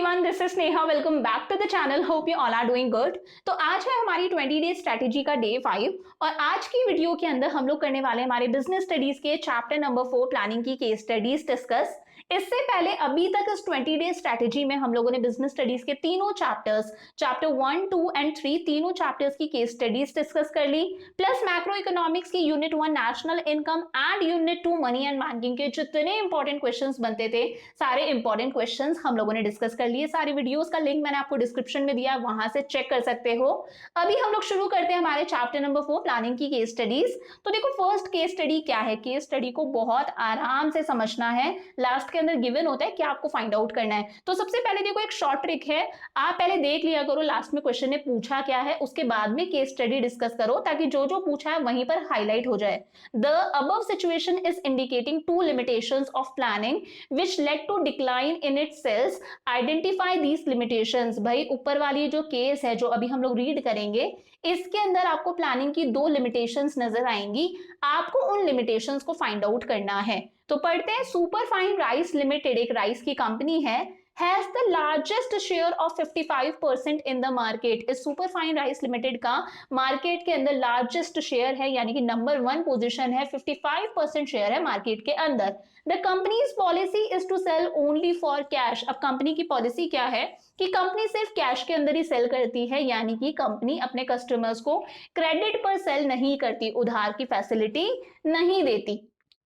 Everyone, this is Sneha. Welcome back to the channel. Hope you all are doing good. तो आज है हमारी 20 day strategy का day 5 और आज की वीडियो के अंदर हम लोग करने वाले हमारे बिजनेस स्टडीज के चैप्टर नंबर 4 प्लानिंग की केस स्टडीज डिस्कस। इससे पहले अभी तक इस 20 डे स्ट्रेटेजी में हम लोगों ने बिजनेस स्टडीज के तीनों चैप्टर्स, चैप्टर 1, 2 एंड 3, तीनों चैप्टर्स की केस स्टडीज डिस्कस कर ली, प्लस मैक्रो इकोनॉमिक्स की unit 1 national income and unit 2 money and banking के जितने इंपॉर्टेंट क्वेश्चंस बनते थे सारे इंपॉर्टेंट क्वेश्चंस हम लोगों ने डिस्कस कर लिए। सारी वीडियोस का लिंक मैंने आपको डिस्क्रिप्शन में दिया है, वहां से चेक कर सकते हो। अभी हम लोग शुरू करते हैं हमारे चैप्टर नंबर 4 प्लानिंग की केस स्टडीज। तो देखो, फर्स्ट केस स्टडी क्या है। केस स्टडी को बहुत आराम से समझना है, लास्ट के अंदर गिवन होता है क्या आपको फाइंड आउट करना है। तो सबसे पहले देखो, एक शॉर्ट ट्रिक है, आप पहले देख लिया करो लास्ट में क्वेश्चन ने पूछा क्या है, उसके बाद में केस स्टडी डिस्कस करो ताकि जो जो पूछा है वहीं पर हाईलाइट हो जाए। The above situation is indicating to limitations of planning which led to decline in its cells. Identify these limitations। भाई ऊपर वाली जो केस है जो अभी हम लोग रीड करेंगे, इसके अंदर आपको प्लानिंग की 2 लिमिटेशंस नजर आएंगी, आपको उन लिमिटेशंस को फाइंड आउट करना है। तो पढ़ते हैं। सुपरफाइन राइस लिमिटेड एक राइस की कंपनी है, has the largest share of 55% in the market। इस सुपरफाइन राइस लिमिटेड का मार्केट के अंदर लार्जेस्ट शेयर है, यानी कि नंबर 1 पोजीशन है, 55% शेयर है मार्केट के अंदर। The company's policy is to sell only for cash. अब कंपनी की पॉलिसी क्या है कि कंपनी सिर्फ कैश के अंदर ही सेल करती है, यानी कि कंपनी अपने कस्टमर्स को क्रेडिट पर सेल नहीं करती, उधार की फैसिलिटी नहीं देती।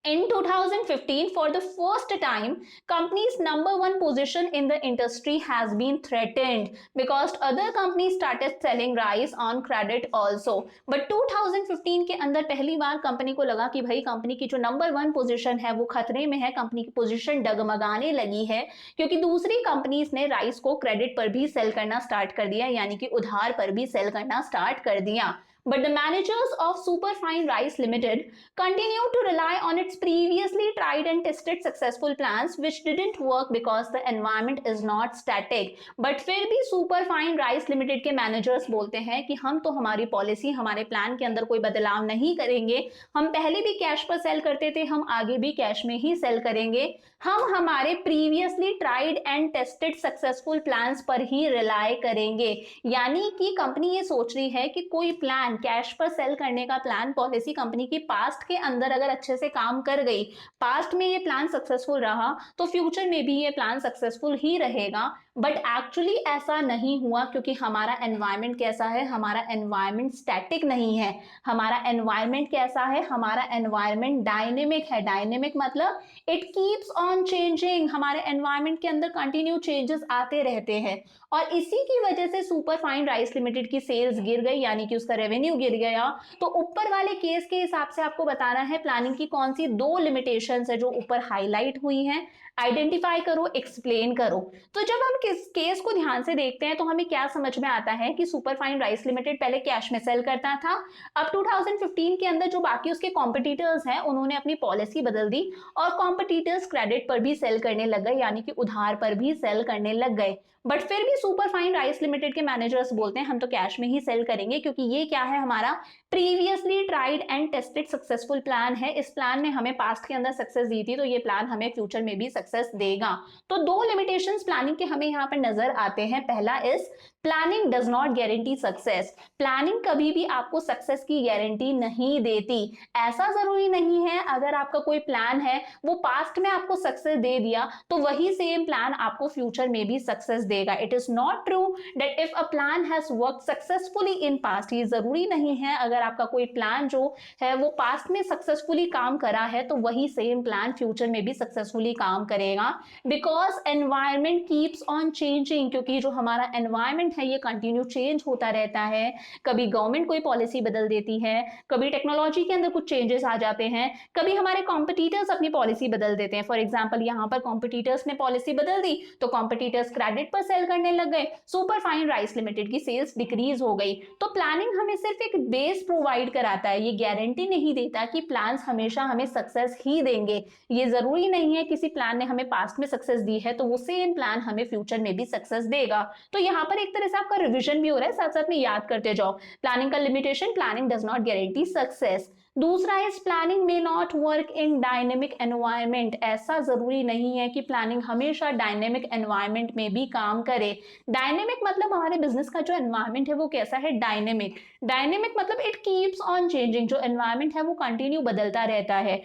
In 2015, for the first time, company's number 1 position in the industry has been threatened because other companies started selling rice on credit also. But 2015 के अंदर पहली बार कंपनी को लगा कि भाई कंपनी की जो नंबर 1 पोजीशन है वो खतरे में है, कंपनी की पोजीशन डगमगाने लगी है, क्योंकि दूसरी कंपनीज ने राइस को क्रेडिट पर भी सेल करना स्टार्ट कर दिया, यानी कि उधार पर भी सेल करना स्टार्ट कर दिया। But the managers of Superfine Rice Limited continue to rely on its previously tried and tested successful plans which didn't work because the environment is not static। But फिर भी Superfine Rice Limited के managers बोलते हैं कि हम तो हमारी policy, हमारे प्लान के अंदर कोई बदलाव नहीं करेंगे, हम पहले भी कैश पर सेल करते थे, हम आगे भी कैश में ही सेल करेंगे, हम हमारे previously tried and tested successful plans पर ही रिलाय करेंगे। यानी कि कंपनी ये सोच रही है कि कोई प्लान, कैश पर सेल करने का प्लान, पॉलिसी कंपनी की पास्ट के अंदर अगर अच्छे से काम कर गई, पास्ट में ये प्लान सक्सेसफुल रहा, तो फ्यूचर में भी ये प्लान सक्सेसफुल ही रहेगा। बट एक्चुअली ऐसा नहीं हुआ, क्योंकि हमारा एनवायरनमेंट कैसा है, हमारा एनवायरनमेंट स्टैटिक नहीं है। हमारा एनवायरनमेंट कैसा है, हमारा एनवायरनमेंट डायनेमिक है। डायनेमिक मतलब इट कीप्स ऑन चेंजिंग। हमारे एनवायरनमेंट के अंदर कंटिन्यू चेंजेस आते रहते हैं और इसी की वजह से सुपरफाइन राइस लिमिटेड की सेल्स गिर गई, यानी कि उसका रेवेन्यू गिर गया। तो ऊपर वाले केस के हिसाब से आपको बताना है प्लानिंग की कौन सी 2 लिमिटेशंस है जो ऊपर हाईलाइट हुई हैं, आइडेंटिफाई करो, एक्सप्लेन करो। तो जब हम किस केस को ध्यान से देखते हैं तो हमें क्या समझ में आता है कि सुपरफाइन राइस लिमिटेड पहले कैश में सेल करता था, अब 2015 के अंदर जो बाकी उसके कॉम्पिटिटर्स हैं उन्होंने अपनी पॉलिसी बदल दी और कॉम्पिटिटर्स क्रेडिट पर भी सेल करने लग गए, यानी कि उधार पर भी सेल करने लग गए। बट फिर भी सुपरफाइन राइस लिमिटेड के मैनेजर्स बोलते हैं हम तो कैश में ही सेल करेंगे, क्योंकि ये क्या है, हमारा previously tried and tested successful plan है। इस प्लान ने हमें पास्ट के अंदर सक्सेस दी थी, तो ये प्लान हमें फ्यूचर में भी सक्सेस देगा। तो 2 लिमिटेशंस प्लानिंग के हमें यहाँ पर नजर आते हैं। पहला is planning does not guarantee success. Planning कभी भी आपको सक्सेस की गारंटी नहीं देती। ऐसा जरूरी नहीं है अगर आपका कोई प्लान है वो पास्ट में आपको सक्सेस दे दिया तो वही सेम प्लान आपको फ्यूचर में भी सक्सेस देगा। It is not true that if a plan has worked successfully in past. ये जरूरी नहीं है अगर आपका कोई प्लान जो है वो पास्ट में सक्सेसफुली काम करा है तो वही सेम प्लान फ्यूचर में भी सक्सेसफुली काम करेगा, because environment keeps on changing. क्योंकि जो हमारा एनवायरनमेंट है ये कंटिन्यू चेंज होता रहता है। कभी गवर्नमेंट कोई पॉलिसी बदल देती है, कभी टेक्नोलॉजी के अंदर कुछ चेंजेस आ जाते हैं, कभी हमारे कॉम्पिटिटर्स अपनी पॉलिसी बदल देते हैं। फॉर एग्जांपल यहाँ पर कॉम्पिटिटर्स ने पॉलिसी बदल दी तो कॉम्पिटिटर्स क्रेडिट पर सेल करने लग गए, सुपरफाइन राइस लिमिटेड की सेल्स डिक्रीज हो गई। तो प्लानिंग हमें सिर्फ एक बेस प्रोवाइड कराता है, ये गारंटी नहीं देता कि प्लान्स हमेशा हमें सक्सेस ही देंगे। ये जरूरी नहीं है किसी प्लान ने हमें पास्ट में सक्सेस दी है तो वो सेम प्लान हमें फ्यूचर में भी सक्सेस देगा। तो यहाँ पर एक तरह से आपका रिविजन भी हो रहा है, साथ साथ में याद करते जाओ। प्लानिंग का limitation, planning does not guarantee success. दूसरा is planning may not work in dynamic environment. ऐसा जरूरी नहीं है कि प्लानिंग हमेशा डायनेमिक एनवायरमेंट में भी काम करे। डायनेमिक मतलब हमारे बिजनेस का जो एनवायरमेंट है वो कैसा है, डायनेमिक। डायनेमिक मतलब इट कीप्स ऑन चेंजिंग, जो एनवायरमेंट है वो कंटिन्यू बदलता रहता है।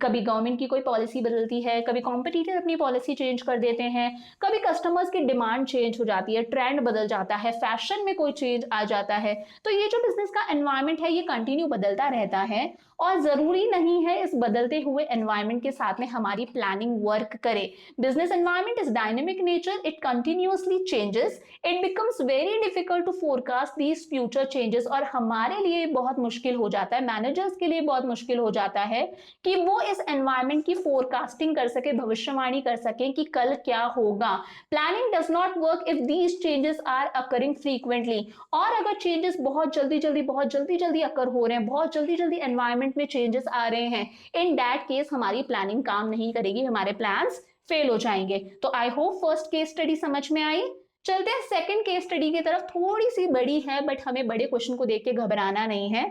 कभी गवर्नमेंट की कोई पॉलिसी बदलती है, कभी कॉम्पिटिटर अपनी पॉलिसी चेंज कर देते हैं, कभी कस्टमर्स की डिमांड चेंज हो जाती है, ट्रेंड बदल जाता है, फैशन में कोई चेंज आ जाता है। तो ये जो बिजनेस का एनवायरमेंट है ये कंटिन्यू बदलता रहता है और जरूरी नहीं है इस बदलते हुए एनवायरमेंट के साथ में हमारी प्लानिंग वर्क करे। Business environment is dynamic nature, it continuously changes, it becomes very difficult to forecast these future changes. और हमारे लिए बहुत मुश्किल हो जाता है, मैनेजर्स के लिए बहुत मुश्किल हो जाता है कि वो इस एनवायरमेंट की फोरकास्टिंग कर सके, भविष्यवाणी कर सके कि कल क्या होगा। Planning does not work if these changes are occurring frequently. और अगर चेंजेस बहुत जल्दी अकर हो रहे हैं, बहुत जल्दी एनवायरमेंट में चेंजेस आ रहे हैं, इन दैट केस हमारी प्लानिंग काम नहीं करेगी, हमारे प्लान्स फेल हो जाएंगे। तो I hope first case study समझ में आई। चलते हैं सेकंड केस स्टडी की तरफ। थोड़ी सी बड़ी है बट हमें बड़े क्वेश्चन को देख के घबराना नहीं है,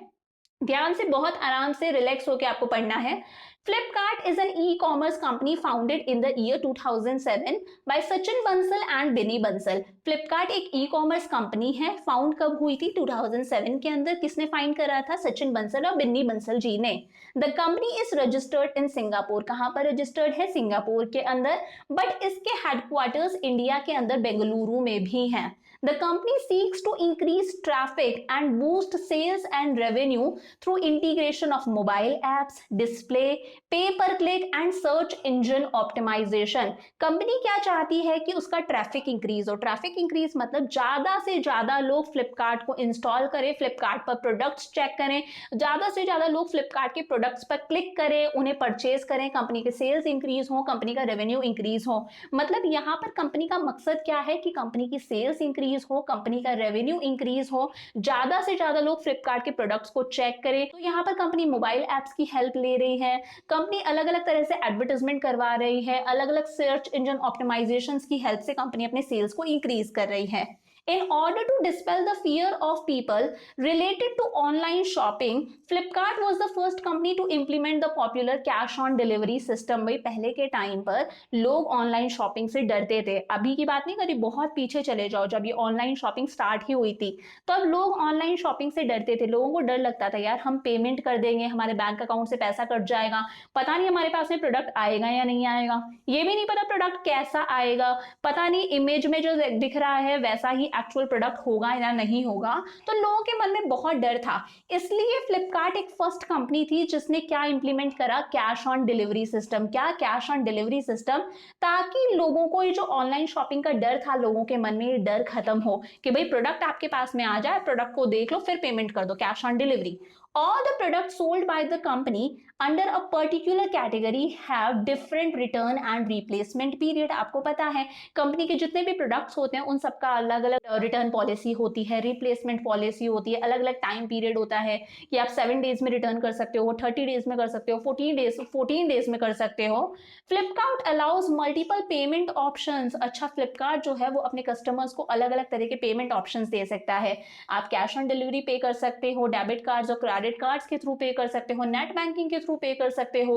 ध्यान से बहुत आराम से रिलैक्स होकर आपको पढ़ना है। Flipkart is an e-commerce company founded in the year 2007 by Sachin Bansal and Binny Bansal. Flipkart एक ई-कॉमर्स कंपनी है, फाउंड कब हुई थी, 2007 के अंदर। किसने फाइंड करा था, सचिन बंसल और बिन्नी बंसल जी ने। The company is registered in Singapore. कहां पर रजिस्टर्ड है, सिंगापुर के अंदर, बट इसके हेडक्वार्टर्स इंडिया के अंदर बेंगलुरु में भी हैं। The company seeks to increase traffic and boost sales and revenue through integration of mobile apps, display, pay-per-click and search engine optimization. Company क्या चाहती है कि उसका ट्रैफिक इंक्रीज हो। ट्रैफिक इंक्रीज मतलब ज्यादा से ज्यादा लोग फ्लिपकार्ट को इंस्टॉल करें, फ्लिपकार्ट पर प्रोडक्ट्स चेक करें, ज्यादा से ज्यादा लोग फ्लिपकार्ट के प्रोडक्ट्स पर क्लिक करें, उन्हें परचेज करें, कंपनी के सेल्स इंक्रीज हो, कंपनी का रेवेन्यू इंक्रीज हो। मतलब यहाँ पर कंपनी का मकसद क्या है कि कंपनी की सेल्स इंक्रीज हो, कंपनी का रेवेन्यू इंक्रीज हो, ज्यादा से ज्यादा लोग फ्लिपकार्ट के प्रोडक्ट्स को चेक करें। तो यहाँ पर कंपनी मोबाइल एप्स की हेल्प ले रही है, कंपनी अलग अलग तरह से एडवर्टाइजमेंट करवा रही है, अलग अलग सर्च इंजन ऑप्टिमाइजेशन की हेल्प से कंपनी अपने सेल्स को इंक्रीज कर रही है। In order to dispel the fear of people related to online shopping, Flipkart was the first company to implement the popular cash on delivery system। भाई पहले के टाइम पर लोग ऑनलाइन शॉपिंग से डरते थे, अभी की बात नहीं करी, बहुत पीछे चले जाओ, जब ये ऑनलाइन शॉपिंग स्टार्ट ही हुई थी तब लोग ऑनलाइन शॉपिंग से डरते थे। लोगों को डर लगता था यार हम पेमेंट कर देंगे, हमारे बैंक अकाउंट से पैसा कट जाएगा, पता नहीं हमारे पास में प्रोडक्ट आएगा या नहीं आएगा, ये भी नहीं पता प्रोडक्ट कैसा आएगा, पता नहीं इमेज में जो दिख रहा है वैसा ही एक्चुअल प्रोडक्ट होगा या नहीं होगा। तो लोगों के मन में बहुत डर था, इसलिए फ्लिपकार्ट एक फर्स्ट कंपनी थी जिसने क्या इंप्लीमेंट करा, कैश ऑन डिलीवरी सिस्टम। क्या, कैश ऑन डिलीवरी सिस्टम, ताकि लोगों को ये जो ऑनलाइन शॉपिंग का डर था, लोगों के मन में ये डर खत्म हो कि भाई प्रोडक्ट आपके पास में आ जाए, प्रोडक्ट को देख लो फिर पेमेंट कर दो, cash on delivery. All the products sold by the company under a particular category have different return and replacement period। आपको पता है कंपनी के जितने भी प्रोडक्ट्स होते हैं उन सबका अलग अलग रिटर्न पॉलिसी होती है, रिप्लेसमेंट पॉलिसी होती है, अलग अलग टाइम पीरियड होता है कि आप 7 डेज में रिटर्न कर सकते हो, 30 डेज में कर सकते हो, 14 डेज में कर सकते हो। Flipkart allows multiple payment options. अच्छा, फ्लिपकार्ट जो है वो अपने कस्टमर्स को अलग अलग तरह के पेमेंट ऑप्शंस दे सकता है। आप कैश ऑन डिलीवरी पे कर सकते हो, डेबिट कार्ड्स और क्रेडिट कार्ड्स के थ्रू पे कर सकते हो, नेट बैंकिंग के थ्रू पे कर सकते हो,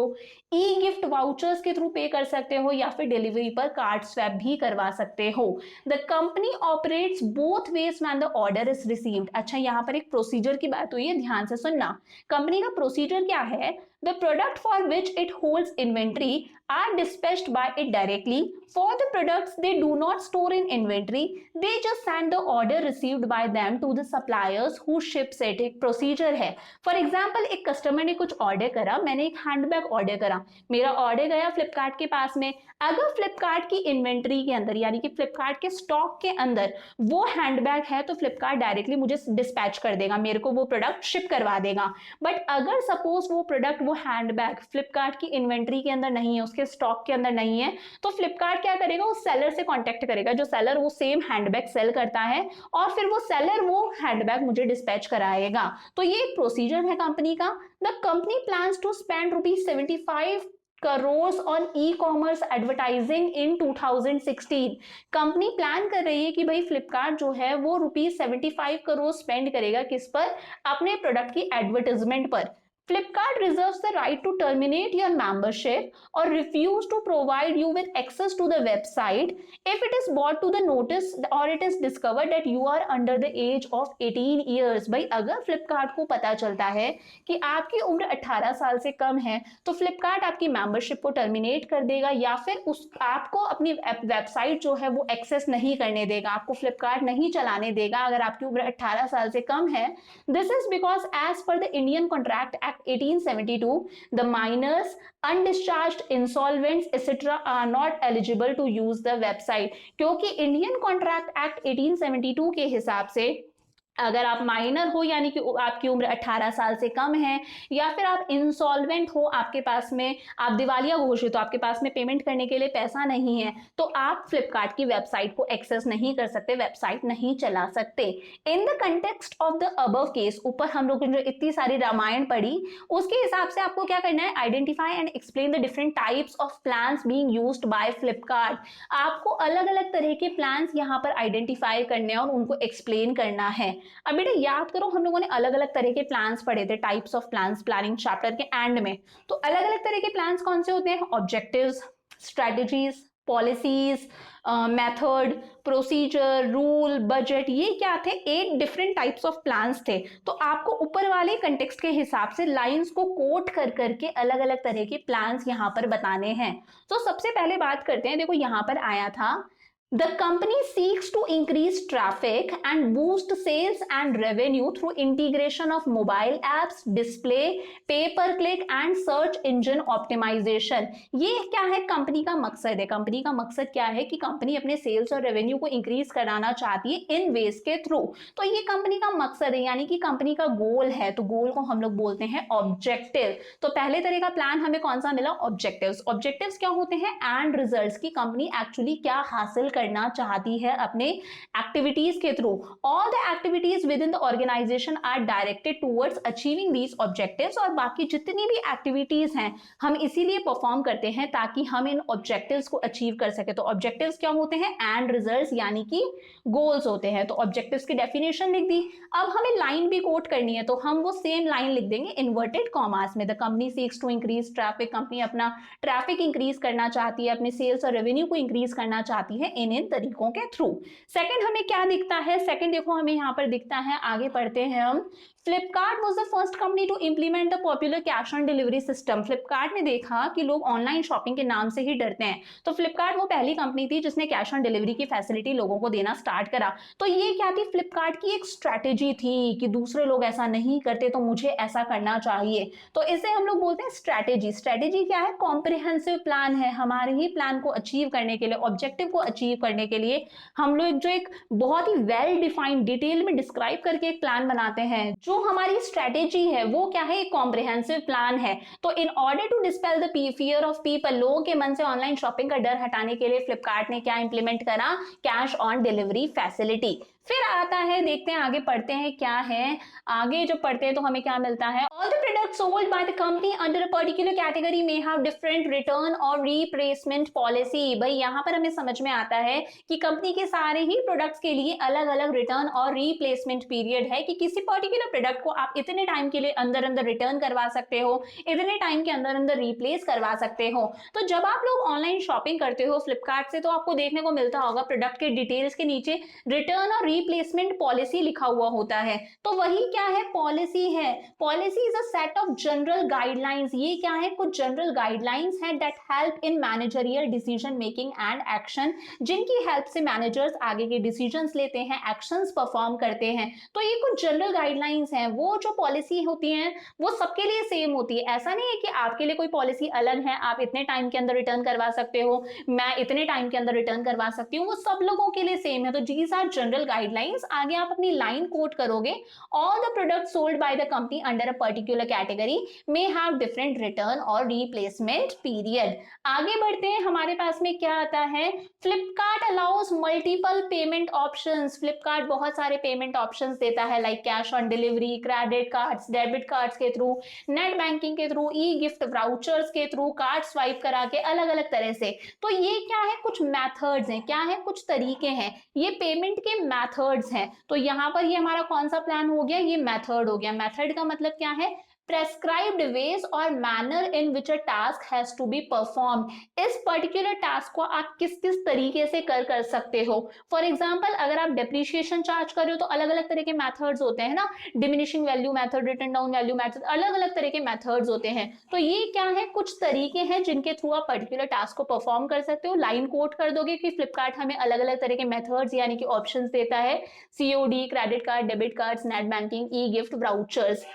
ई गिफ्ट वाउचर्स के थ्रू पे कर सकते हो, या फिर डिलीवरी पर कार्ड स्वैप भी करवा सकते हो। The company operates both ways when the order is received. अच्छा, यहाँ पर एक प्रोसीजर की बात हुई है, ध्यान से सुनना। कंपनी का प्रोसीजर क्या है, the product for which it holds inventory are dispatched by it directly। For the products they do not store in inventory, they just send the order received by them to the suppliers who ships it। एक procedure है। For example, एक customer ने कुछ order करा, मैंने एक handbag order करा, मेरा ऑर्डर गया फ्लिपकार्ट के पास में। अगर फ्लिपकार्ट की इन्वेंट्री के अंदर यानी कि फ्लिपकार्ट के स्टॉक के अंदर वो हैंडबैग है तो फ्लिपकार्ट डायरेक्टली मुझे डिस्पैच कर देगा, मेरे को वो प्रोडक्ट शिप करवा देगा। बट अगर सपोज वो प्रोडक्ट, वो हैंडबैग फ्लिपकार्ट की इन्वेंट्री के अंदर नहीं है, उसके स्टॉक के अंदर नहीं है, तो फ्लिपकार्ट क्या करेगा, उस सेलर से कांटेक्ट करेगा, जो सेलर वो सेम हैंडबैग सेल करता है, और फिर वो सेलर वो हैंडबैग मुझे डिस्पैच कराएगा। तो ये एक प्रोसीजर है कंपनी का। The company plans to spend ₹75 crore on e commerce advertising in 2016। Company plan कर रही है कि भाई फ्लिपकार्ट जो है वो ₹75 करोड़ स्पेंड करेगा किस पर, अपने प्रोडक्ट की एडवर्टाइजमेंट पर। Flipkart reserves the right to terminate your membership or refuse to provide you with access to the website if it is brought to the notice or it is discovered that you are under the age of 18 years। भाई अगर Flipkart को पता चलता है कि आपकी उम्र 18 साल से कम है तो Flipkart आपकी मेंबरशिप को टर्मिनेट कर देगा या फिर उस आपको अपनी वेबसाइट जो है वो एक्सेस नहीं करने देगा, आपको Flipkart नहीं चलाने देगा अगर आपकी उम्र 18 साल से कम है। This is because as per the Indian Contract Act 1872 the minors, undischarged insolvents etc are not eligible to use the website। क्योंकि इंडियन कॉन्ट्रैक्ट एक्ट 1872 के हिसाब से अगर आप माइनर हो यानी कि आपकी उम्र 18 साल से कम है या फिर आप इंसॉल्वेंट हो, आपके पास में आप दिवालिया घोषित हो, आपके पास में पेमेंट करने के लिए पैसा नहीं है, तो आप फ्लिपकार्ट की वेबसाइट को एक्सेस नहीं कर सकते, वेबसाइट नहीं चला सकते। In the context of the above case, ऊपर हम लोग जो इतनी सारी रामायण पढ़ी उसके हिसाब से आपको क्या करना है, identify and explain the different types of plans being used by Flipkart. आपको अलग अलग तरह के प्लान्स यहाँ पर आइडेंटिफाई करने और उनको एक्सप्लेन करना है। अब बेटा याद करो हम लोगों ने अलग अलग तरह के प्लान्स पढ़े थे, types of plans, planning chapter के एंड में। तो अलग अलग तरह के प्लान्स कौन से होते हैं, objectives, strategies, policies, method, procedure, rule, budget, ये क्या थे, 8 डिफरेंट टाइप्स ऑफ प्लान्स थे। तो आपको ऊपर वाले कंटेक्स्ट के हिसाब से लाइंस को कोट कर करके अलग अलग तरह के प्लान्स यहाँ पर बताने हैं। तो सबसे पहले बात करते हैं, देखो यहाँ पर आया था The company seeks to increase traffic and boost sales and revenue through integration of mobile apps, display, pay-per-click and search engine optimization। ये क्या है, कंपनी का मकसद है। कंपनी का मकसद क्या है कि कंपनी अपने सेल्स और रेवेन्यू को इंक्रीज कराना चाहती है इन वेज के थ्रू। तो ये कंपनी का मकसद है यानी कि कंपनी का गोल है, तो गोल को हम लोग बोलते हैं ऑब्जेक्टिव। तो पहले तरह का प्लान हमें कौन सा मिला, ऑब्जेक्टिव्स। ऑब्जेक्टिव्स क्या होते हैं, एंड रिजल्ट्स की कंपनी एक्चुअली क्या हासिल करना चाहती है अपने एक्टिविटीज के through. All the activities within the organisation are directed towards achieving these objectives. और बाकी जितनी भी एक्टिविटीज हैं हम इसीलिए परफॉर्म करते हैं ताकि हम इन ऑब्जेक्टिव्स को अचीव कर सके। तो ऑब्जेक्टिव्स क्या होते हैं, एंड रिजल्ट्स यानी कि गोल्स होते हैं। तो ऑब्जेक्टिव्स की डेफिनेशन लिख दी। अब हमें लाइन भी कोट करनी है तो हम वो सेम लाइन लिख देंगे इन्वर्टेड कॉमास में। The company seeks to increase traffic, company अपना ट्रैफिक इंक्रीज करना चाहती है, अपने सेल्स और रेवेन्यू को इंक्रीज करना चाहती है इन तरीकों के थ्रू। सेकंड हमें क्या दिखता है, सेकंड देखो हमें यहाँ पर दिखता है, आगे पढ़ते हैं हम। Flipkart was the first company to implement the popular cash on delivery system. Flipkart ने देखा कि लोग ऑनलाइन शॉपिंग के नाम से ही डरते हैं, तो फ्लिपकार्ट वो पहली कंपनी थी जिसने कैश ऑन डिलीवरी की फैसिलिटी लोगों को देना स्टार्ट करा। तो ये क्या थी, फ्लिपकार्ट की एक स्ट्रैटेजी थी कि दूसरे लोग ऐसा नहीं करते तो मुझे ऐसा करना चाहिए। तो इसे हम लोग बोलते हैं स्ट्रैटेजी। स्ट्रैटेजी क्या है, कॉम्प्रिहेंसिव प्लान है। हमारे ही प्लान को अचीव करने के लिए, ऑब्जेक्टिव को अचीव करने के लिए हम लोग जो एक बहुत ही वेल डिफाइंड डिटेल में डिस्क्राइब करके एक प्लान बनाते हैं। जो हमारी स्ट्रेटेजी है वो क्या है, एक कॉम्प्रिहेंसिव प्लान है। तो in order to dispel the fear of people, लोगों के मन से ऑनलाइन शॉपिंग का डर हटाने के लिए फ्लिपकार्ट ने क्या इंप्लीमेंट करा, कैश ऑन डिलीवरी फैसिलिटी। फिर आता है, देखते हैं आगे पढ़ते हैं क्या है। आगे जो पढ़ते हैं तो हमें क्या मिलता है, all the products sold by the company under a particular category may have different return और रीप्लेसमेंट पॉलिसी। भाई यहाँ पर हमें समझ में आता है कि कंपनी के सारे ही प्रोडक्ट्स के लिए अलग अलग रिटर्न और रीप्लेसमेंट पीरियड है कि किसी पर्टिकुलर प्रोडक्ट को आप इतने टाइम के लिए अंदर अंदर रिटर्न करवा सकते हो, इतने टाइम के अंदर अंदर रिप्लेस करवा सकते हो। तो जब आप लोग ऑनलाइन शॉपिंग करते हो फ्लिपकार्ट से तो आपको देखने को मिलता होगा प्रोडक्ट के डिटेल्स के नीचे रिटर्न और रिप्लेसमेंट पॉलिसी लिखा हुआ होता है। तो वही क्या है, पॉलिसी है। Policy is a set of general guidelines. ये क्या है, कुछ जनरल गाइडलाइंस हैं that help in managerial decision making and action, जिनकी हेल्प से मैनेजर्स आगे के डिसीजंस लेते हैं, एक्शंस परफॉर्म करते हैं। तो ये कुछ जनरल गाइडलाइंस हैं। वो जो पॉलिसी होती हैं वो सबके लिए सेम होती है। ऐसा नहीं है कि आपके लिए कोई पॉलिसी अलग है, आप इतने टाइम के अंदर रिटर्न करवा सकते हो, मैं इतने टाइम के अंदर रिटर्न करवा सकती हूँ, वो सब लोगों के लिए सेम है। तो दीज आर जनरल गाइडलाइंस। आगे आप अपनी लाइन कोट करोगे, all the products sold by the company under a particular category may have different return और रिप्लेसमेंट पीरियड। आगे बढ़ते हैं, हमारे पास में क्या आता है, Flipkart allows multiple payment options. Flipkart बहुत सारे पेमेंट ऑप्शंस देता है, like cash on delivery, credit cards, debit cards के थ्रू, नेट बैंकिंग के थ्रू, ई गिफ्ट वाउचर्स के थ्रू, कार्ड स्वाइप करा के, अलग अलग तरह से। तो ये क्या है, कुछ मेथड्स हैं, क्या है, कुछ तरीके हैं, ये पेमेंट के मेथड्स हैं। तो यहाँ पर ये हमारा कौन सा प्लान हो गया, ये मेथड हो गया। मेथड का मतलब क्या है, prescribed ways or manner in which a task has to be performed. इस पर्टिकुलर टास्क को आप किस किस तरीके से कर सकते हो. फॉर एग्जाम्पल अगर आप डेप्रिशिएशन चार्ज कर रहे हो तो अलग अलग तरह के मेथड्स होते हैं ना, diminishing value method, return down value method, अलग अलग तरह के मेथड्स होते हैं. तो ये क्या है, कुछ तरीके हैं जिनके थ्रू आप पर्टिकुलर टास्क को परफॉर्म कर सकते हो. लाइन कोट कर दोगे कि फ्लिपकार्ट हमें अलग अलग तरह के मेथड्स यानी कि ऑप्शंस देता है, COD, credit card, debit cards, net banking, e gift, vouchers.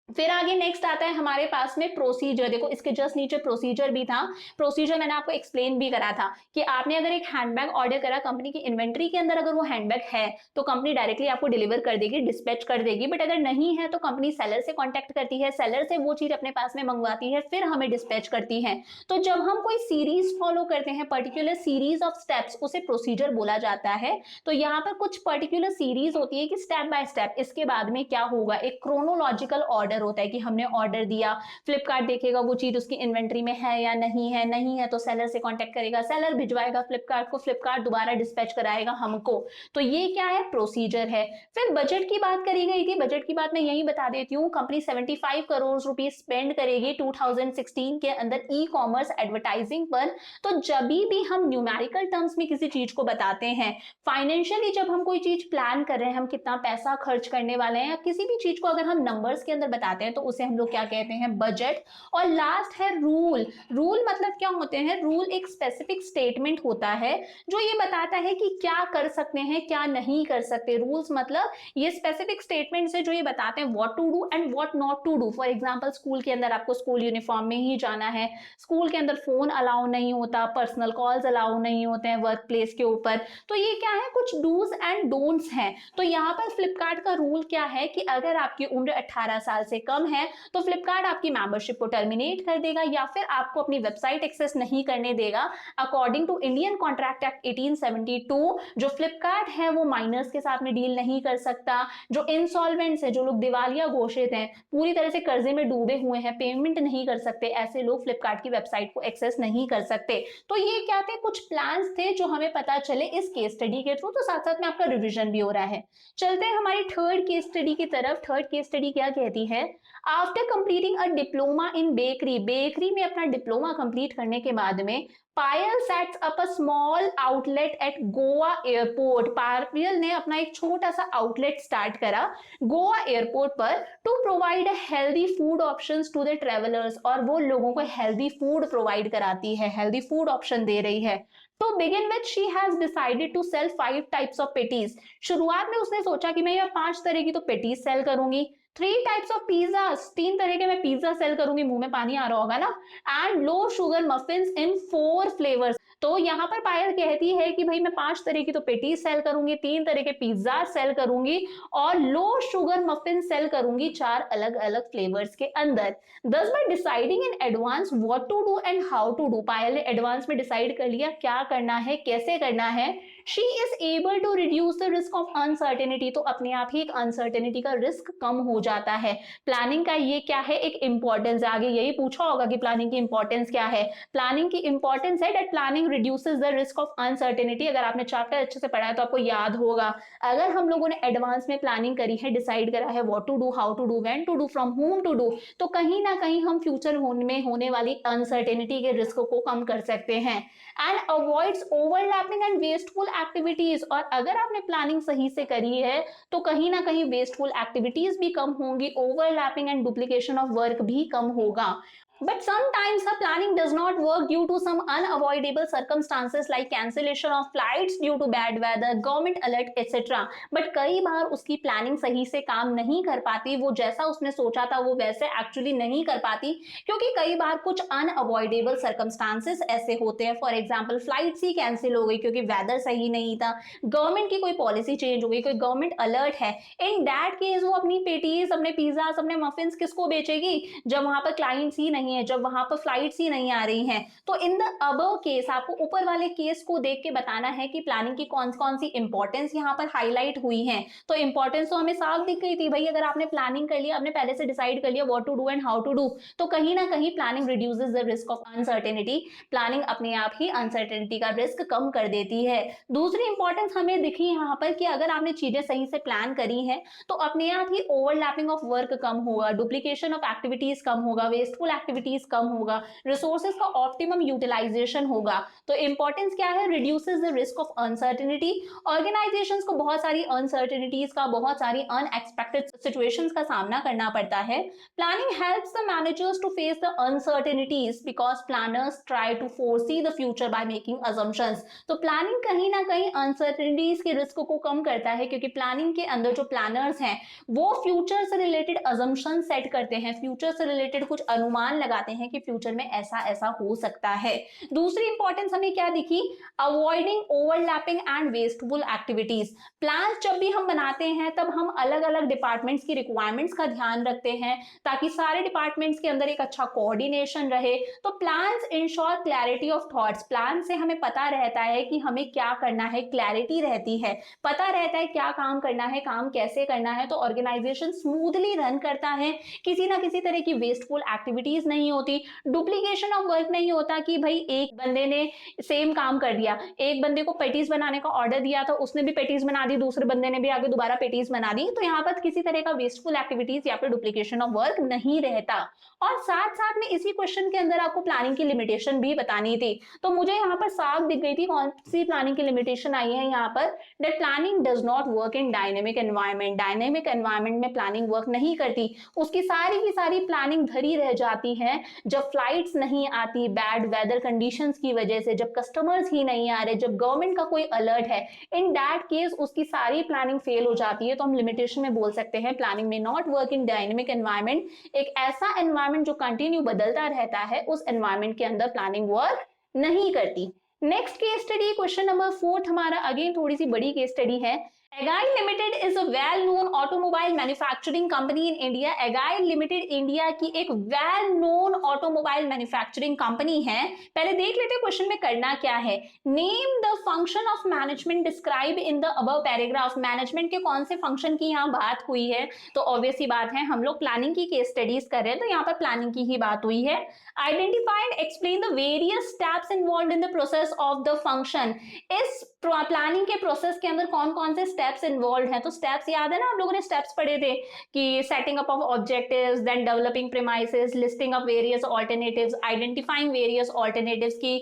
फिर आगे नेक्स्ट आता है हमारे पास में प्रोसीजर. देखो इसके जस्ट नीचे प्रोसीजर भी था. प्रोसीजर मैंने आपको एक्सप्लेन भी करा था कि आपने अगर एक हैंडबैग ऑर्डर करा, कंपनी की इन्वेंट्री के अंदर अगर वो हैंडबैग है तो कंपनी डायरेक्टली आपको डिलीवर कर देगी, डिस्पैच कर देगी. बट अगर नहीं है तो कंपनी सेलर से कॉन्टेक्ट करती है, सेलर से वो चीज अपने पास में मंगवाती है, फिर हमें डिस्पैच करती है. तो जब हम कोई सीरीज फॉलो करते हैं, पर्टिकुलर सीरीज ऑफ स्टेप्स, उसे प्रोसीजर बोला जाता है. तो यहाँ पर कुछ पर्टिकुलर सीरीज होती है कि स्टेप बाय स्टेप इसके बाद में क्या होगा, एक क्रोनोलॉजिकल ऑर्डर होता है कि हमने ऑर्डर दिया, फ्लिपकार्ट देखेगा वो चीज उसकी इन्वेंट्री में है या नहीं है, नहीं है तो सेलर से कांटेक्ट करेगा, सेलर भिजवाएगा फ्लिपकार्ट को, फ्लिपकार्ट दोबारा डिस्पैच कराएगा हमको. तो ये क्या है, प्रोसीजर है. फिर बजट की बात करी गई थी. बजट की बात मैं यही बता देती हूँ. कंपनी 75 करोड़ रुपीस स्पेंड करेगी 2016 के अंदर ई कॉमर्स एडवर्टाइजिंग पर. तो जब भी हम न्यूमेरिकल टर्म्स में किसी चीज को बताते हैं, फाइनेंशियली जब हम कोई चीज प्लान कर रहे हैं, हम कितना पैसा खर्च करने वाले हैं, या किसी भी चीज को अगर हम नंबर्स के अंदर बताते हैं तो उसे हम लोग क्या कहते हैं, बजट. और लास्ट है रूल. रूल मतलब क्या होते हैं, रूल एक स्पेसिफिक स्टेटमेंट होता है जो ये बताता है कि क्या कर सकते हैं, क्या नहीं कर सकते. रूल्स मतलब ये स्पेसिफिक स्टेटमेंट्स है जो ये बताते हैं what to do and what not to do. For example school के अंदर आपको स्कूल यूनिफॉर्म में ही जाना है, स्कूल के अंदर फोन अलाउ नहीं होता, पर्सनल कॉल्स अलाउ नहीं होते हैं वर्क प्लेस के ऊपर. तो ये क्या है, कुछ डूज एंड डोंट्स हैं. तो यहाँ पर फ्लिपकार्ट का रूल क्या है कि अगर आपकी उम्र 18 साल से कम है तो फ्लिपकार्ट आपकी मेंबरशिप को टर्मिनेट कर देगा या फिर आपको अपनी वेबसाइट एक्सेस नहीं करने देगा. According to Indian Contract Act 1872 जो फ्लिपकार्ट है वो माइनर्स के साथ में डील नहीं कर सकता. जो इंसॉल्वेंट्स है, जो लोग दिवालिया घोषित हैं, पूरी तरह से कर्जे में डूबे हुए हैं, पेमेंट नहीं कर सकते, ऐसे लोग फ्लिपकार्ट की वेबसाइट को एक्सेस नहीं कर सकते. तो ये क्या थे, कुछ प्लान्स थे जो हमें पता चले इस केस स्टडी के थ्रू. तो साथ साथ में आपका रिवीजन भी हो रहा है. चलते हैं हमारी थर्ड केस स्टडी की तरफ. थर्ड केस स्टडी क्या कहती है, after completing a diploma in bakery, bakery में अपना डिप्लोमा कंप्लीट करने के बाद में Payal sets up a small outlet at Goa airport. Payal ने अपना एक छोटा सा आउटलेट स्टार्ट करा गोवा एयरपोर्ट पर to provide healthy food options to the travellers. और वो लोगों को हेल्दी फूड प्रोवाइड कराती है, हेल्दी फूड ऑप्शन दे रही है. To begin with she has decided to sell 5 types of patties. शुरुआत में उसने सोचा कि मैं ये 5 तरह की तो पेटीज सेल करूंगी. 3 टाइप्स ऑफ पिज्जा, 3 तरह के मैं पिज्जा सेल करूंगी. मुंह में पानी आ रहा होगा ना. And low sugar muffins in 4 flavours. तो यहाँ पर पायल कहती है कि भाई मैं 5 तरह की तो पेटीज सेल करूंगी, 3 तरह के पिज्जा सेल करूंगी और लो शुगर मफिन सेल करूंगी 4 अलग अलग फ्लेवर्स के अंदर. Thus by deciding in advance what to do and how to do, Payal ने एडवांस में डिसाइड कर लिया क्या करना है, कैसे करना है. She is able to reduce the risk of uncertainty. तो अपने आप ही एक अनसर्टेनिटी का रिस्क कम हो जाता है. प्लानिंग का ये क्या है, एक इंपॉर्टेंस. आगे यही पूछा होगा कि प्लानिंग की इंपॉर्टेंस क्या है. प्लानिंग की इंपॉर्टेंस है that planning reduces the risk of uncertainty. अगर आपने चैप्टर अच्छे से पढ़ा है तो आपको याद होगा. अगर हम लोगों ने एडवांस में प्लानिंग करी है, डिसाइड करा है what to do, how to do, when to do, from home to do, तो कहीं ना कहीं हम फ्यूचर में होने वाली अनसर्टेनिटी के रिस्क को कम कर सकते हैं. And avoids overlapping and wasteful activities. और अगर आपने प्लानिंग सही से करी है तो कहीं ना कहीं वेस्टफुल एक्टिविटीज भी कम होंगी, overlapping and duplication of work भी कम होगा. But sometimes the planning does not work due to some unavoidable circumstances like cancellation of flights due to bad weather, government alert, etc. But कई बार उसकी planning सही से काम नहीं कर पाती, वो जैसा उसने सोचा था वो वैसे एक्चुअली नहीं कर पाती, क्योंकि कई बार कुछ अनअवॉइडेबल सर्कमस्टांसेस ऐसे होते हैं. For example flights he cancel हो गई क्योंकि वेदर सही नहीं था, गवर्नमेंट की कोई पॉलिसी चेंज हो गई, कोई गवर्नमेंट अलर्ट है. इन दैट केस वो अपनी पेटीज, अपने पिज्जा, अपने मफिन्स किसको बेचेगी जब वहां पर क्लाइंट्स ही नहीं नहीं है, जब वहां पर फ्लाइट्स ही नहीं आ रही हैं, तो इन द अबव केस आपको ऊपर वाले केस को देख के बताना है कि प्लानिंग की कौन कौन सी इंपॉर्टेंस यहाँ पर हाईलाइट हुई है। तो इंपॉर्टेंस तो हमें साफ दिख गई थी भाई, अगर आपने प्लानिंग कर लिया, आपने पहले से डिसाइड कर लिया what to do and how to do, तो कहीं ना कहीं planning reduces the risk of uncertainty. Planning अपने आप ही अनसर्टेनिटी का रिस्क कम कर देती है। दूसरी इंपॉर्टेंस हमें दिखी यहाँ पर कि अगर आपने चीजें सही से प्लान करी है तो अपने आप ही ओवरलैपिंग ऑफ वर्क कम होगा, डुप्लीकेशन ऑफ एक्टिविटीज कम होगा, वेस्टफुल एक्टिविटीज कम होगा, रिसोर्सेज का ऑप्टिमम यूटिलाइजेशन होगा। तो इंपॉर्टेंस क्या है? Reduces the risk of uncertainty. Organisations को बहुत सारी अनसर्टेनिटीज का, बहुत सारी अनएक्सपेक्टेड सिचुएशंस का सामना करना पड़ता है। Planning helps the managers to face the uncertainties because planners try to foresee the future by making assumptions. तो प्लानिंग कहीं ना कहीं अनसर्टेनिटीज के रिस्क को कम करता है, क्योंकि प्लानिंग के अंदर जो प्लानर्स हैं वो फ्यूचर से रिलेटेड अजम्पशन सेट करते हैं, फ्यूचर से रिलेटेड कुछ अनुमान लगाते हैं कि फ्यूचर में ऐसा ऐसा हो सकता है। दूसरी इंपॉर्टेंस हमें क्या दिखी? Avoiding overlapping and wasteful activities. Plan जब भी हम बनाते हैं तब हम अलग अलग डिपार्टमेंट्स की रिक्वायरमेंट्स का ध्यान रखते हैं ताकि सारे डिपार्टमेंट्स के अंदर एक अच्छा कोऑर्डिनेशन रहे। तो plans ensure clarity of thoughts. Plan से हमें पता रहता है कि हमें क्या करना है, क्लैरिटी रहती है, पता रहता है क्या काम करना है, काम कैसे करना है। तो ऑर्गेनाइजेशन स्मूथली रन करता है, किसी ना किसी तरह की वेस्टफुल एक्टिविटीज नहीं होती, डुप्लीकेशन ऑफ वर्क नहीं होता कि भाई एक बंदे ने सेम काम कर दिया, एक बंदे को पेटीज बनाने का ऑर्डर दिया तो उसने भी पेटीज बना दी, दूसरे बंदे ने भी आगे दोबारा पेटीज बना दी। तो यहाँ पर किसी तरह का वेस्टफुल एक्टिविटीज या फिर डुप्लीकेशन ऑफ वर्क नहीं रहता। और साथ साथ में इसी क्वेश्चन के अंदर आपको प्लानिंग की लिमिटेशन भी बतानी थी, तो मुझे यहाँ पर साफ दिख गई थी कौन सी प्लानिंग की लिमिटेशन आई है यहाँ पर। That planning does not work in dynamic environment. Dynamic environment में प्लानिंग वर्क नहीं करती, उसकी सारी की सारी प्लानिंग धरी रह जाती है जब फ्लाइट्स नहीं आती, बैड वेदर कंडीशंस की वजह से, जब कस्टमर्स ही नहीं आ रहे, जब गवर्नमेंट का कोई अलर्ट है, इन दैट केस उसकी सारी प्लानिंग फेल हो जाती है। तो हम लिमिटेशन में बोल सकते हैं प्लानिंग में not work in dynamic environment. एक ऐसा एनवायरनमेंट जो कंटिन्यू बदलता रहता है, उस एनवायरनमेंट के अंदर प्लानिंग वर्क नहीं करती। Next case study, question number 4 हमारा अगेन थोड़ी सी बड़ी केस स्टडी है। Agile Limited is a well-known automobile manufacturing company in India. Agile Limited India की एक well-known automobile manufacturing company है। पहले देख लेते हैं क्वेश्चन में करना क्या है। Name the function of management described in the above paragraph. Management के कौन से फंक्शन की यहाँ बात हुई है? तो ऑब्वियस ही बात है, हम लोग प्लानिंग की केस स्टडीज कर रहे हैं तो यहाँ पर प्लानिंग की ही बात हुई है। Identify and explain the various steps involved in the process of the function. इस प्लानिंग के प्रोसेस के अंदर कौन कौन से स्टेप्स इन्वॉल्व हैं? तो स्टेप्स याद है ना, आप लोगों ने स्टेप्स पढ़े थे कि setting up of objectives, then developing premises, listing of various alternatives, identifying various alternatives की,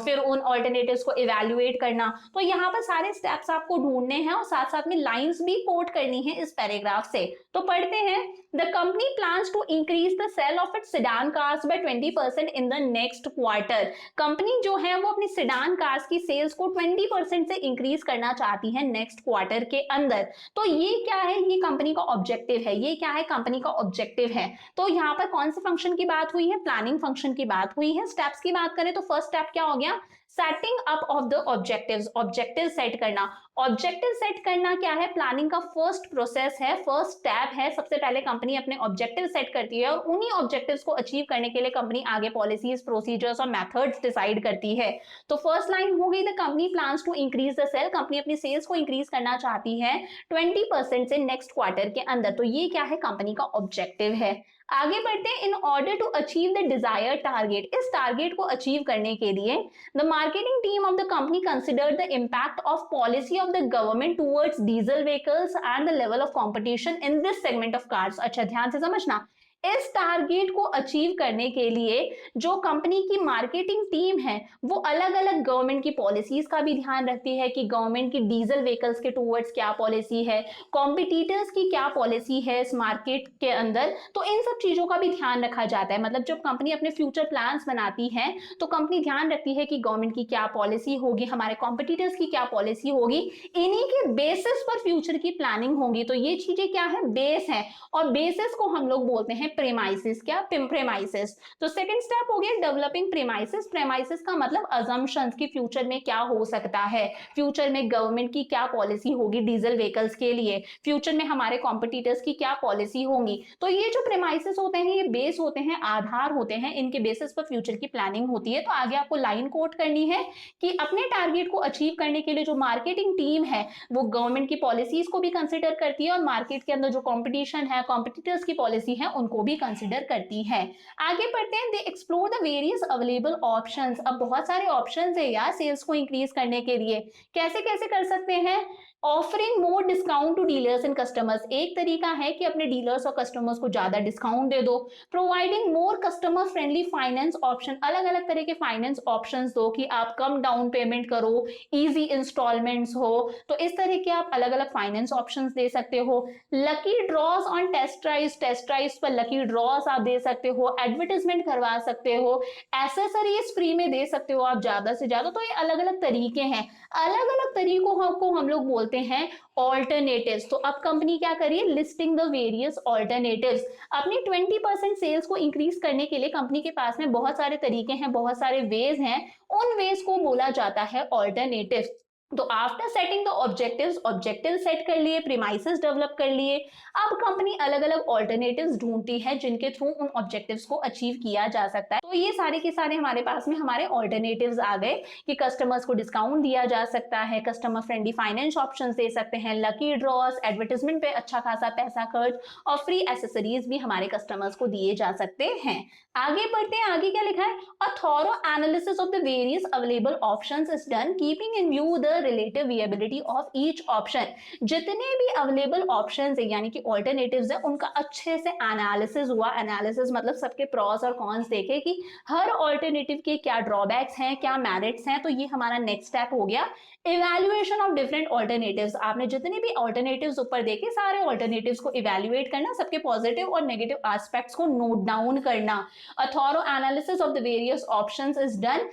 फिर उन ऑल्टरनेटिव्स को इवैल्यूएट करना। तो यहाँ पर सारे स्टेप्स आपको ढूंढने हैं और साथ साथ में लाइंस भी कोट करनी है इस पैराग्राफ से। तो पढ़ते हैं। The company plans to increase the sale of its sedan cars by 20% in the next quarter. Company जो है वो अपनी सेडान कार्स की सेल्स को 20% से इंक्रीज करना चाहती है नेक्स्ट क्वार्टर के अंदर। तो ये क्या है? ये कंपनी का ऑब्जेक्टिव है। ये क्या है? कंपनी का ऑब्जेक्टिव है। तो यहाँ पर कौन से फंक्शन की बात हुई है? प्लानिंग फंक्शन की बात हुई है। स्टेप्स की बात करें तो फर्स्ट स्टेप क्या हो गया? Setting up of the objectives. Objective set करना। ऑब्जेक्टिव सेट करना क्या है? प्लानिंग का फर्स्ट प्रोसेस है, फर्स्ट स्टेप है। सबसे पहले कंपनी अपने ऑब्जेक्टिव सेट करती है और उन्हीं ऑब्जेक्टिव्स को अचीव करने के लिए कंपनी आगे पॉलिसीज, प्रोसीजर्स और मेथड्स डिसाइड करती है। तो फर्स्ट लाइन हो गई, the company plans to increase the sale. Company अपनी सेल्स को इंक्रीज करना चाहती है 20% से नेक्स्ट क्वार्टर के अंदर। तो ये क्या है? कंपनी का ऑब्जेक्टिव है। आगे बढ़ते हैं। In order to achieve the desired target. इस टारगेट को अचीव करने के लिए the marketing team of the company consider the impact of policy of the government towards diesel vehicles and the level of competition in this segment of cars. अच्छा, ध्यान से समझना। इस टारगेट को अचीव करने के लिए जो कंपनी की मार्केटिंग टीम है वो अलग अलग गवर्नमेंट की पॉलिसीज का भी ध्यान रखती है कि गवर्नमेंट की डीजल व्हीकल्स के टूवर्ड्स क्या पॉलिसी है, कॉम्पिटिटर्स की क्या पॉलिसी है इस मार्केट के अंदर। तो इन सब चीजों का भी ध्यान रखा जाता है। मतलब जब कंपनी अपने फ्यूचर प्लान्स बनाती है तो कंपनी ध्यान रखती है कि गवर्नमेंट की क्या पॉलिसी होगी, हमारे कॉम्पिटिटर्स की क्या पॉलिसी होगी, इन्हीं के बेसिस पर फ्यूचर की प्लानिंग होगी। तो ये चीजें क्या है? बेस है, और बेसिस को हम लोग बोलते हैं प्रेमाइसिस, क्या प्रेमाइसिस। तो सेकंड स्टेप हो गया डेवलपिंग प्रेमाइसिस। प्रेमाइसिस का मतलब अजम्पशंस की फ्यूचर में क्या हो सकता है, फ्यूचर में गवर्नमेंट की क्या पॉलिसी होगी डीजल व्हीकल्स के लिए, फ्यूचर में हमारे कॉम्पिटिटर्स की क्या पॉलिसी होंगी। तो ये जो प्रेमाइसिस होते हैं ये बेस होते हैं, आधार होते हैं, इनके बेसिस पर फ्यूचर की प्लानिंग होती है। तो आगे आपको लाइन कोट करनी है कि अपने टारगेट को अचीव करने के लिए जो मार्केटिंग टीम है वो गवर्नमेंट की पॉलिसीज को भी कंसिडर करती है और मार्केट के अंदर जो कंपटीशन है, कॉम्पिटिटर्स की पॉलिसी है, उनको भी कंसिडर करती है। आगे बढ़ते हैं, दे explore the various available options. अब बहुत सारे ऑप्शंस है यार सेल्स को इंक्रीज करने के लिए। कैसे कैसे कर सकते हैं? Offering more discount to dealers and customers, एक तरीका है कि अपने डीलर्स और कस्टमर्स को ज्यादा डिस्काउंट दे दो। Providing more customer friendly finance option, अलग अलग तरह के फाइनेंस ऑप्शंस दो कि आप कम डाउन पेमेंट करो, इजी इंस्टॉलमेंट्स हो, तो इस तरह के आप अलग अलग फाइनेंस ऑप्शंस दे सकते हो। Lucky draws on test drives, test drives पर लकी ड्रॉज आप दे सकते हो, एडवर्टाइजमेंट करवा सकते हो, एसेसरीज फ्री में दे सकते हो आप ज्यादा से ज्यादा। तो ये अलग अलग तरीके हैं, अलग अलग तरीकों को हम लोग बोलते हैं ऑल्टरनेटिव्स। तो अब कंपनी क्या करिए, लिस्टिंग द वेरियस ऑल्टरनेटिव्स। अपनी 20% सेल्स को इंक्रीज करने के लिए कंपनी के पास में बहुत सारे तरीके हैं, बहुत सारे वेज हैं, उन वेज को बोला जाता है ऑल्टरनेटिव्स। तो after setting the objectives, objective set कर लिए, प्रीमाइसेस डेवलप कर लिए, अब कंपनी अलग अलग ऑल्टरनेटिव्स ढूंढती है जिनके थ्रू उन ऑब्जेक्टिव्स को अचीव किया जा सकता है। तो ये सारे के सारे हमारे पास में हमारे ऑल्टरनेटिव्स आ गए कि कस्टमर्स को डिस्काउंट दिया जा सकता है, कस्टमर फ्रेंडली फाइनेंस ऑप्शंस दे सकते हैं, लकी ड्रॉस, एडवर्टाइजमेंट पे अच्छा खासा पैसा खर्च और फ्री एसेसरीज भी हमारे कस्टमर्स को दिए जा सकते हैं। आगे बढ़ते हैं, आगे क्या लिखा है, a thorough analysis of the various available options is done keeping in view the relative viability of each option. जितने भी अवेलेबल ऑप्शंस है यानी कि ऑल्टरनेटिव्स है उनका अच्छे से एनालिसिस हुआ। एनालिसिस मतलब सबके प्रॉस और कॉन्स देखे कि हर ऑल्टरनेटिव के क्या ड्रॉबैक्स हैं, क्या मेरिट्स हैं। तो ये हमारा नेक्स्ट स्टेप हो गया इवैल्यूएशन ऑफ डिफरेंट ऑल्टरनेटिव्स। आपने जितने भी ऑल्टरनेटिव्स ऊपर देखे सारे ऑल्टरनेटिव्स को इवैल्यूएट करना, सबके पॉजिटिव और नेगेटिव एस्पेक्ट्स को नोट डाउन करना। A thorough analysis of the various options is done,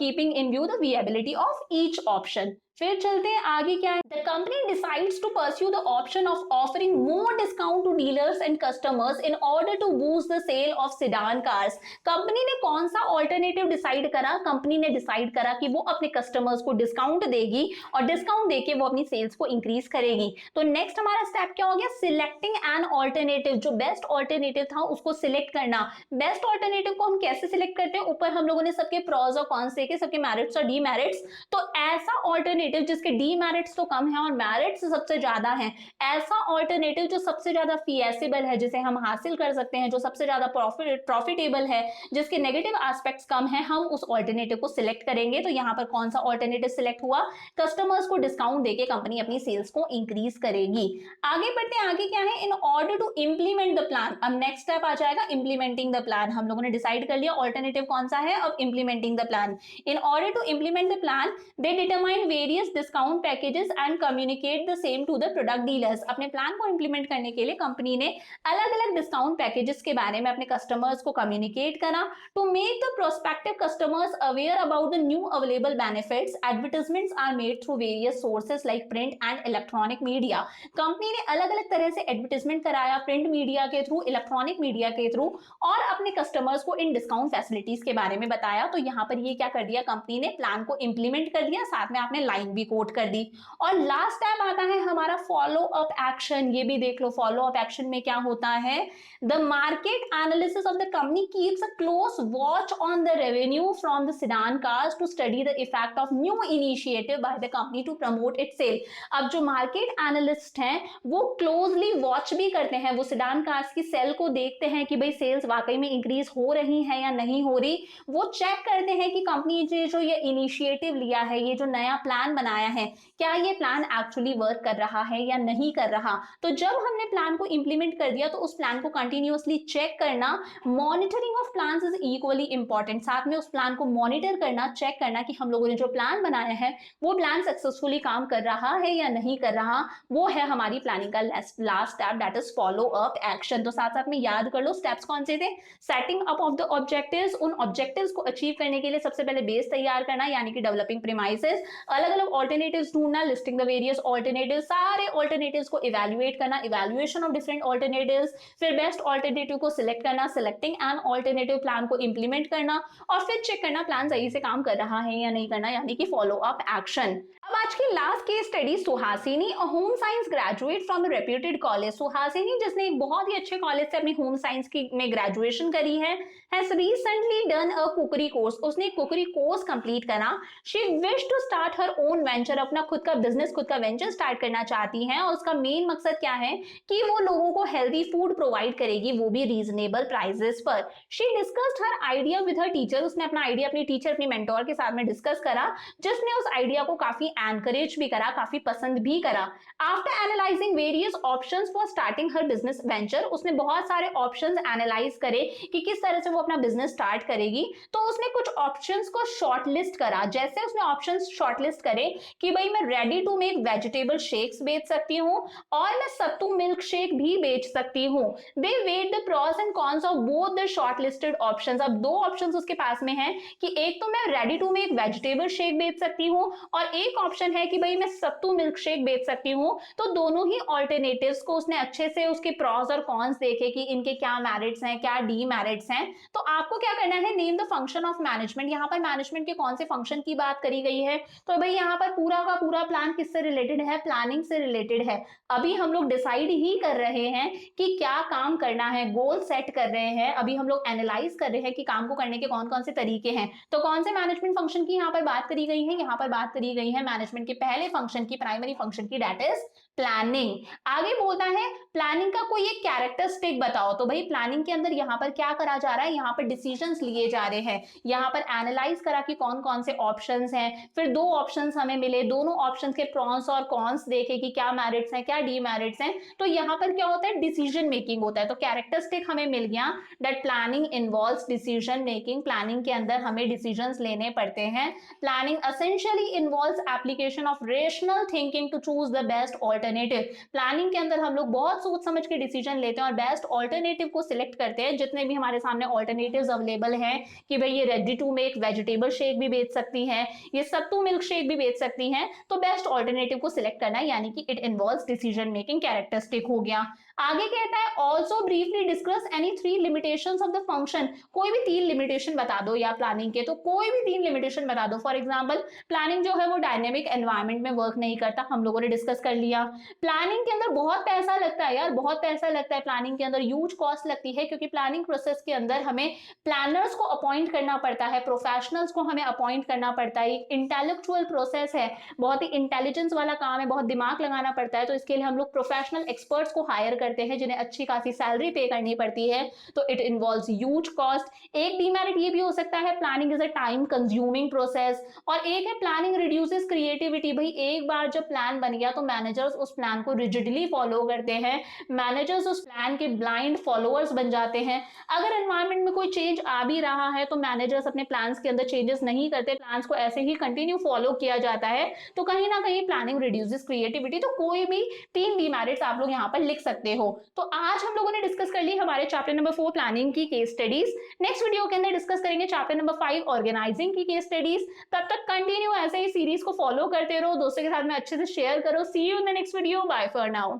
keeping in view the viability of each option. फिर चलते हैं आगे क्या है, the company decides to pursue the option of offering more discount to dealers and customers in order to boost the sale of sedan cars. कंपनी ने कौन सा ऑल्टरनेटिव डिसाइड करा, कंपनी ने डिसाइड करा कि वो अपने कस्टमर्स को डिस्काउंट देगी और डिस्काउंट देके वो अपनी सेल्स को इंक्रीज करेगी। तो नेक्स्ट हमारा स्टेप क्या हो गया, सिलेक्टिंग एन ऑल्टरनेटिव। जो बेस्ट ऑल्टरनेटिव था उसको सिलेक्ट करना। बेस्ट ऑल्टरनेटिव को हम कैसे सिलेक्ट करते हैं, ऊपर हम लोगों ने सबके प्रॉस और कॉन्स देखे, सबके मेरिट्स और डीमेरिट्स। तो ऐसा ऑल्टरनेटिव जिसके डीमेरिट्स तो कम है और मेरिट्स सबसे ज्यादा हैं, ऐसा ऑल्टरनेटिव जो सबसे ज्यादा फीएसिबल है, जिसे हम हासिल कर सकते हैं, जो सबसे ज्यादा प्रॉफिटेबल है, जिसके नेगेटिव एस्पेक्ट्स कम है, हम उस ऑल्टरनेटिव को सिलेक्ट करेंगे। तो यहाँ पर कौन सा ऑल्टरनेटिव सिलेक्ट हुआ, कस्टमर्स को डिस्काउंट देके कंपनी अपनी सेल्स को इंक्रीज करेगी। आगे बढ़ते हैं, आगे क्या है, in order to implement the plan. अब नेक्स्ट स्टेप आ जाएगा इंप्लीमेंटिंग द प्लान। हम लोगों ने डिसाइड कर लिया ऑल्टरनेटिव कौन सा है, अब implementing the plan. In order to implement the plan they determine various discount packages and communicate the same to the product dealers. अपने प्लान को इंप्लीमेंट करने के लिए कंपनी ने अलग अलग डिस्काउंट पैकेजेस के बारे में अपने कस्टमर्स को कम्युनिकेट करा। To make the prospective customers aware about the new available benefits, advertisements are made through various sources like print and electronic media. Company ने अलग अलग तरह से एडवर्टाइजमेंट कराया, प्रिंट मीडिया के थ्रू, इलेक्ट्रॉनिक मीडिया के थ्रू, और अपने कस्टमर्स को इन डिस्काउंट फैसिलिटीज के बारे में बताया। तो यहाँ पर ये क्या कर दिया, कंपनी ने प्लान को इंप्लीमेंट कर दिया, साथ में आपने लाइन भी कोट कर दी। और लास्ट स्टेप आता है हमारा फॉलो अप एक्शन। ये भी देख लो फॉलो अप एक्शन में क्या होता है, the market analysis of the company keeps a close watch on the revenue from the sedan cars to study the effect of new initiative by the company to promote its sale. अब जो market analyst हैं वो closely watch भी करते हैं, वो sedan cars की cell को देखते हैं कि भाई सेल्स वाकई में इंक्रीज हो रही है या नहीं हो रही। वो चेक करते हैं कि कंपनी ने जो ये इनिशिएटिव लिया है, ये जो नया प्लान बनाया है, क्या ये प्लान एक्चुअली वर्क कर रहा है या नहीं कर रहा। तो जब हमने प्लान को इंप्लीमेंट कर दिया तो उस प्लान को कंटिन्यूअसली चेक करना, monitoring of plans is equally important. साथ में उस प्लान को मॉनिटर करना, चेक करना कि हम लोगों ने जो प्लान बनाया है वो प्लान सक्सेसफुली काम कर रहा है या नहीं कर रहा। वो है हमारी प्लानिंग का last step, that is follow up action. तो साथ साथ में याद कर लो स्टेप्स कौन से थे, setting up of the objectives, उन ऑब्जेक्टिव्स को अचीव करने के लिए सबसे पहले बेस तैयार करना यानी कि डेवलपिंग प्रीमाइसेस, अलग ऑफ ऑल्टरनेटिव्स ढूंढना, लिस्टिंग द वेरियस ऑल्टरनेटिव्स, सारे ऑल्टरनेटिव्स को इवैल्यूएट करना, इवैल्यूएशन ऑफ डिफरेंट ऑल्टरनेटिव्स, फिर बेस्ट ऑल्टरनेटिव को सिलेक्ट करना, सिलेक्टिंग एन ऑल्टरनेटिव प्लान को इंप्लीमेंट करना, और फिर चेक करना प्लान सही से काम कर रहा है या नहीं करना, यानी कि फॉलो अप एक्शन। अब आज की last case study, Suhasini, a home science graduate from a reputed college. Suhasini जिसने एक बहुत ही अच्छे कॉलेज से अपनी होम साइंस की में ग्रेजुएशन करी है, has recently done a cookery course, उसने कुकरी कोर्स कंप्लीट करा। She wish to start her own venture, अपना खुद का बिजनेस, खुद का वेंचर स्टार्ट करना चाहती है, और उसका मेन मकसद क्या है कि वो लोगों को हेल्दी फूड प्रोवाइड करेगी, वो भी रीजनेबल प्राइसेस पर। She discussed her idea with her teacher, उसने अपना आइडिया अपनी टीचर, अपनी मेंटोर के साथ में डिस्कस करा, जिसने उस आइडिया को काफी एनकरेज भी करा, काफी पसंद भी करा। After analysing various options for starting her business venture, उसने बहुत सारे ऑप्शंस एनालाइज करे कि किस तरह से वो अपना बिजनेस स्टार्ट करेगी, तो उसने कुछ ऑप्शंस को शॉर्टलिस्ट करा। जैसे उसने ऑप्शंस शॉर्टलिस्ट करे कि भाई मैं ready to make vegetable shakes बेच सकती हूँ और मैं सत्तू मिल्क शेक भी बेच सकती हूँ। They weigh the pros and cons of both the shortlisted options. अब दो ऑप्शंस उसके पास में है कि एक तो मैं ready to make vegetable shake बेच सकती हूँ और एक ऑप्शन है कि भाई मैं सत्तू मिल्क शेक बेच सकती हूँ। तो दोनों ही ऑल्टरनेटिव्स को उसने अच्छे से उसके प्रॉस और कॉन्स देखे कि इनके क्या मेरिट्स हैं, क्या डीमेरिट्स हैं। तो आपको क्या करना है, name the function of management. यहाँ पर मैनेजमेंट के कौन से फंक्शन की बात करी गई है, तो भाई यहाँ पर पूरा का पूरा प्लान किससे रिलेटेड है, प्लानिंग से रिलेटेड है। अभी हम लोग डिसाइड ही कर रहे हैं कि क्या काम करना है, गोल सेट कर रहे हैं, अभी हम लोग एनालाइज कर रहे हैं कि काम को करने के कौन कौन से तरीके हैं। तो कौन से मैनेजमेंट फंक्शन की यहाँ पर बात करी गई है, यहाँ पर बात करी गई है मैनेजमेंट के पहले फंक्शन की, प्राइमरी फंक्शन की, दैट इज प्लानिंग। आगे बोलता है प्लानिंग का कोई एक कैरेक्टरिस्टिक बताओ। तो भाई प्लानिंग के अंदर यहाँ पर क्या करा जा रहा है, यहाँ पर डिसीजंस लिए जा रहे हैं, यहाँ पर एनालाइज करा कि कौन कौन से ऑप्शंस हैं, फिर दो ऑप्शंस हमें मिले, दोनों ऑप्शंस के प्रॉन्स और कॉन्स देखे कि क्या मेरिट्स हैं, क्या डीमेरिट्स हैं। तो यहाँ पर क्या होता है, डिसीजन मेकिंग होता है। तो कैरेक्टरिस्टिक हमें मिल गया that planning involves decision making. Planning के अंदर हमें डिसीजंस लेने पड़ते हैं। Planning essentially involves application of rational thinking to choose the best alternative. Planning के अंदर हम लोग बहुत सोच समझ के डिसीजन लेते हैं और बेस्ट ऑल्टरनेटिव को सिलेक्ट करते हैं। जितने भी हमारे सामने ऑल्टरनेटिव्स अवेलेबल हैं कि भाई ये ready to make vegetable shake भी बेच सकती हैं, ये सत्तू मिल्क शेक भी बेच सकती हैं, तो बेस्ट ऑल्टरनेटिव को सिलेक्ट करना है, यानी कि it involves decision making characteristic हो गया। आगे कहता है also briefly discuss any 3 limitations of the function. कोई भी 3 लिमिटेशन बता दो या प्लानिंग के, तो कोई भी 3 लिमिटेशन बता दो। फॉर एग्जांपल प्लानिंग जो है वो डायनेमिक एनवायरनमेंट में वर्क नहीं करता, हम लोगों ने डिस्कस कर लिया। प्लानिंग के अंदर बहुत पैसा लगता है यार, बहुत पैसा लगता है प्लानिंग के अंदर, ह्यूज कॉस्ट लगती है, क्योंकि प्लानिंग प्रोसेस के अंदर हमें प्लानर्स को अपॉइंट करना पड़ता है, प्रोफेशनल्स को हमें अपॉइंट करना पड़ता है। एक इंटेलेक्चुअल प्रोसेस है, बहुत ही इंटेलिजेंस वाला काम है, बहुत दिमाग लगाना पड़ता है। तो इसके लिए हम लोग प्रोफेशनल एक्सपर्ट्स को हायर करते हैं, जिन्हें अच्छी खासी सैलरी पे करनी पड़ती है। तो इट इन्वॉल्व्स ह्यूज कॉस्ट। एक डीमेरिट ये भी हो सकता है, planning is a time consuming process. और एक है प्लानिंग रिड्यूसेस क्रिएटिविटी। भाई एक बार जब प्लान बन गया तो मैनेजर्स उस प्लान को रिजिडली फॉलो करते हैं, मैनेजर्स उस प्लान के ब्लाइंड फॉलोअर्स बन जाते हैं। अगर एनवायरनमेंट में कोई चेंज आ भी रहा है तो मैनेजर्स अपने प्लान्स के अंदर चेंजेस नहीं करते, प्लान्स को ऐसे ही कंटिन्यू फॉलो किया जाता है। तो कहीं ना कहीं प्लानिंग रिड्यूसेस क्रिएटिविटी। तो कोई भी 3 डीमेरिट्स आप लोग यहाँ पर लिख सकते हो। तो आज हम लोगों ने डिस्कस कर ली हमारे चैप्टर नंबर 4 प्लानिंग की केस स्टडीज। नेक्स्ट वीडियो के अंदर डिस्कस करेंगे चैप्टर नंबर 5 ऑर्गेनाइजिंग की केस स्टडीज। तब तक कंटिन्यू ऐसे ही सीरीज को फॉलो करते रहो, दोस्तों के साथ में अच्छे से शेयर करो। See you in the next video, bye for now.